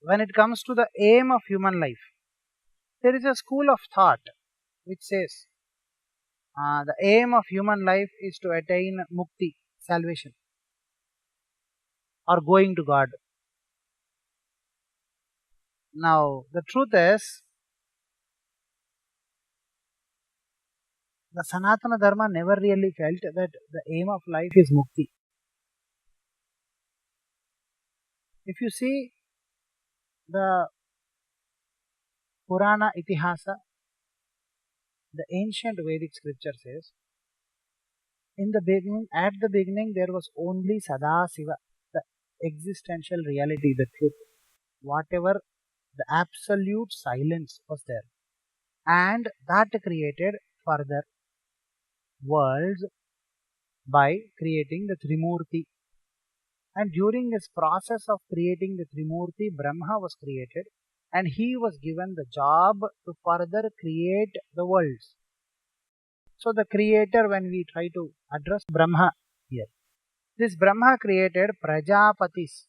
when it comes to the aim of human life, there is a school of thought which says the aim of human life is to attain mukti, salvation, or going to God. Now, the truth is, the Sanatana Dharma never really felt that the aim of life is mukti. If you see the Purana Itihasa, the ancient Vedic scripture says, at the beginning, there was only Sadasiva, the existential reality, the truth. Whatever, the absolute silence was there. And that created further worlds by creating the Trimurti. And during this process of creating the Trimurti, Brahma was created and he was given the job to further create the worlds. So the creator, when we try to address Brahma here, this Brahma created Prajapatis.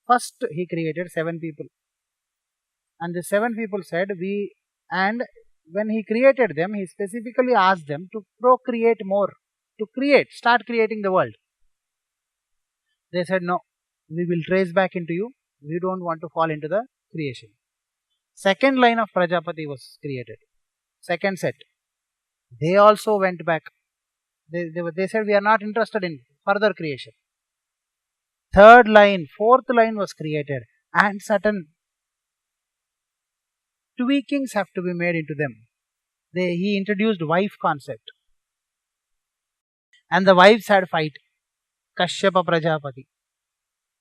First he created 7 people. And the 7 people said, and when he created them, he specifically asked them to procreate more, start creating the world. They said, no, we will trace back into you. We don't want to fall into the creation. Second line of Prajapati was created. Second set. They also went back. They said, we are not interested in further creation. Third line, fourth line was created, and certain tweakings have to be made into them. He introduced wife concept. And the wives had fight. Kashyapa Prajapati.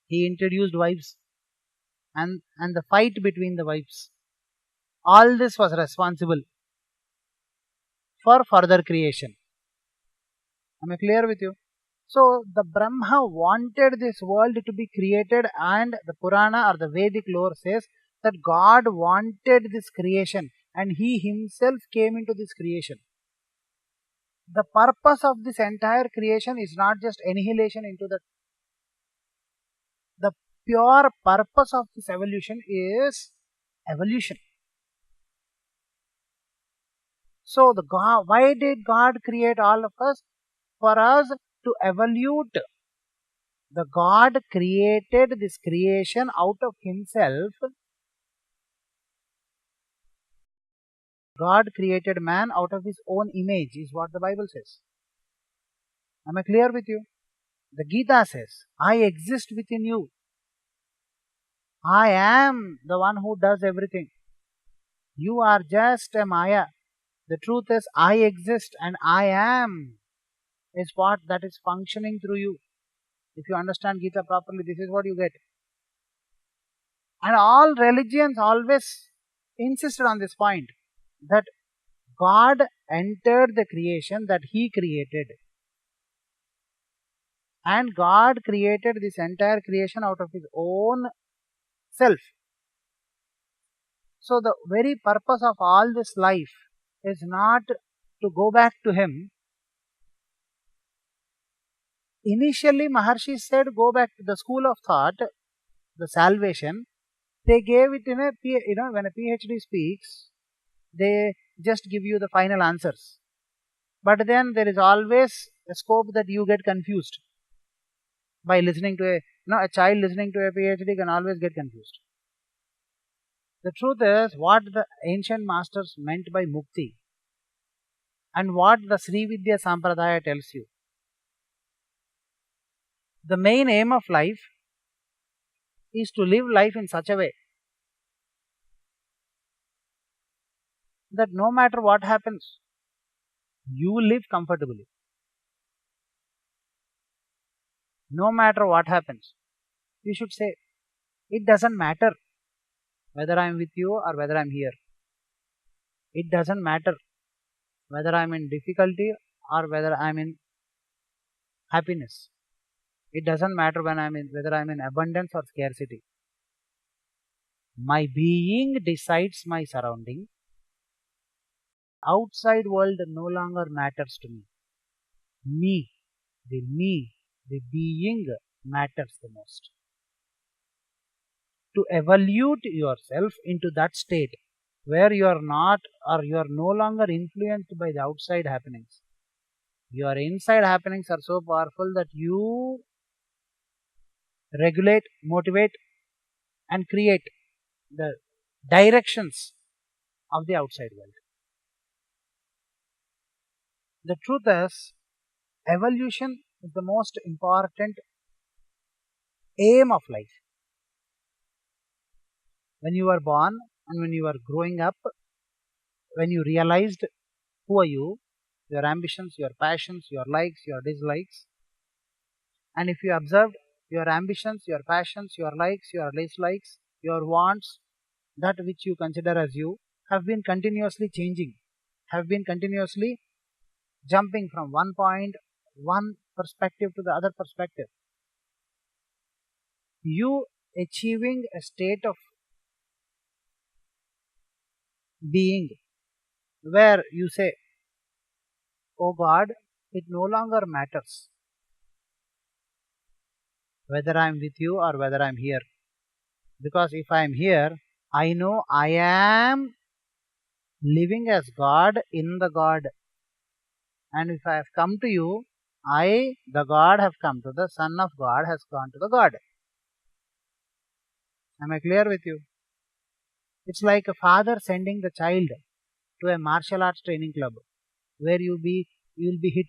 He introduced wives and the fight between the wives. All this was responsible for further creation. Am I clear with you? So the Brahma wanted this world to be created, and the Purana or the Vedic lore says that God wanted this creation and he himself came into this creation. The purpose of this entire creation is not just annihilation into the pure purpose of this evolution is evolution. So why did God create all of us? For us to evolve. The God created this creation out of himself. God created man out of his own image, is what the Bible says. Am I clear with you? The Gita says, I exist within you. I am the one who does everything. You are just a Maya. The truth is, I exist and I am is what that is functioning through you. If you understand Gita properly, this is what you get. And all religions always insisted on this point, that God entered the creation that he created. And God created this entire creation out of his own self. So the very purpose of all this life is not to go back to him. Initially, Maharshi said, go back to the school of thought, the salvation. They gave it in when a PhD speaks, they just give you the final answers. But then there is always a scope that you get confused by listening to a child listening to a PhD can always get confused. The truth is, what the ancient masters meant by mukti and what the Sri Vidya Sampradaya tells you. The main aim of life is to live life in such a way that no matter what happens, you live comfortably. No matter what happens, you should say, it doesn't matter whether I am with you or whether I am here. It doesn't matter whether I am in difficulty or whether I am in happiness. It doesn't matter whether I am in abundance or scarcity. My being decides my surrounding. Outside world no longer matters to me. The being matters the most. to evolve yourself into that state where you are not, or you are no longer influenced by the outside happenings. Your inside happenings are so powerful that you regulate, motivate, and create the directions of the outside world. The truth is, evolution is the most important aim of life. When you were born and when you were growing up, when you realized who are you, your ambitions, your passions, your likes, your dislikes, and if you observed your ambitions, your passions, your likes, your dislikes, your wants, that which you consider as you, have been continuously changing, have been continuously jumping from one perspective to the other perspective. You achieving a state of being where you say, oh God, it no longer matters whether I am with you or whether I am here. Because if I am here, I know I am living as God in the God. And if I have come to you, I, the God, have come to the Son of God, has gone to the God. Am I clear with you? It's like a father sending the child to a martial arts training club where you will be hit.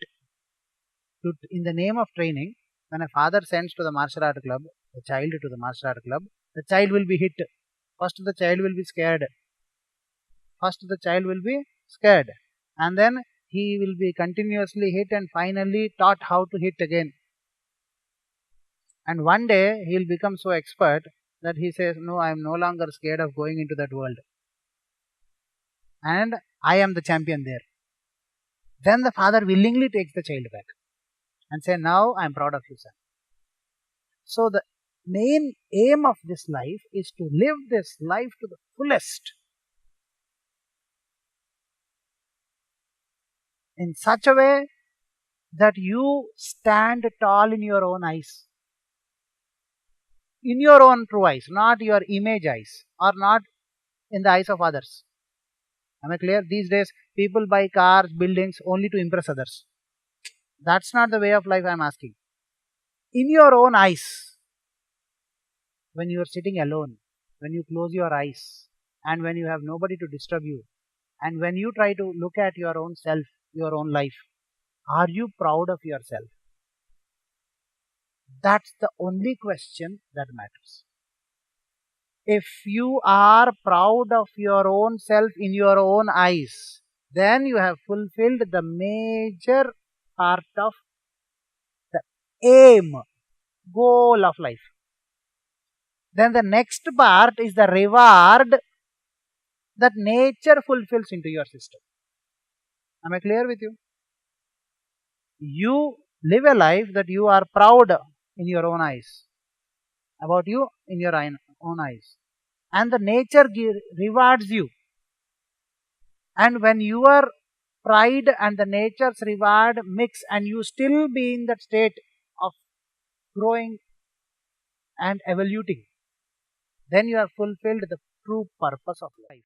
In the name of training, when a father sends to the martial art club, the child to the martial art club, the child will be hit. First the child will be scared. And then he will be continuously hit and finally taught how to hit again. And one day he will become so expert that he says, no, I am no longer scared of going into that world. And I am the champion there. Then the father willingly takes the child back and say, now I am proud of you, son. So the main aim of this life is to live this life to the fullest, in such a way that you stand tall in your own eyes, in your own true eyes, not your image eyes, or not in the eyes of others. Am I clear? These days people buy cars, buildings only to impress others. That's not the way of life I am asking. In your own eyes, when you are sitting alone, when you close your eyes, and when you have nobody to disturb you, and when you try to look at your own self, your own life, are you proud of yourself? That's the only question that matters. If you are proud of your own self in your own eyes, then you have fulfilled the major part of the aim, goal of life. Then the next part is the reward that nature fulfills into your system. Am I clear with you? You live a life that you are proud in your own eyes, about you in your own eyes, and the nature rewards you. And when your pride and the nature's reward mix and you still be in that state of growing and evoluting, then you have fulfilled the true purpose of life.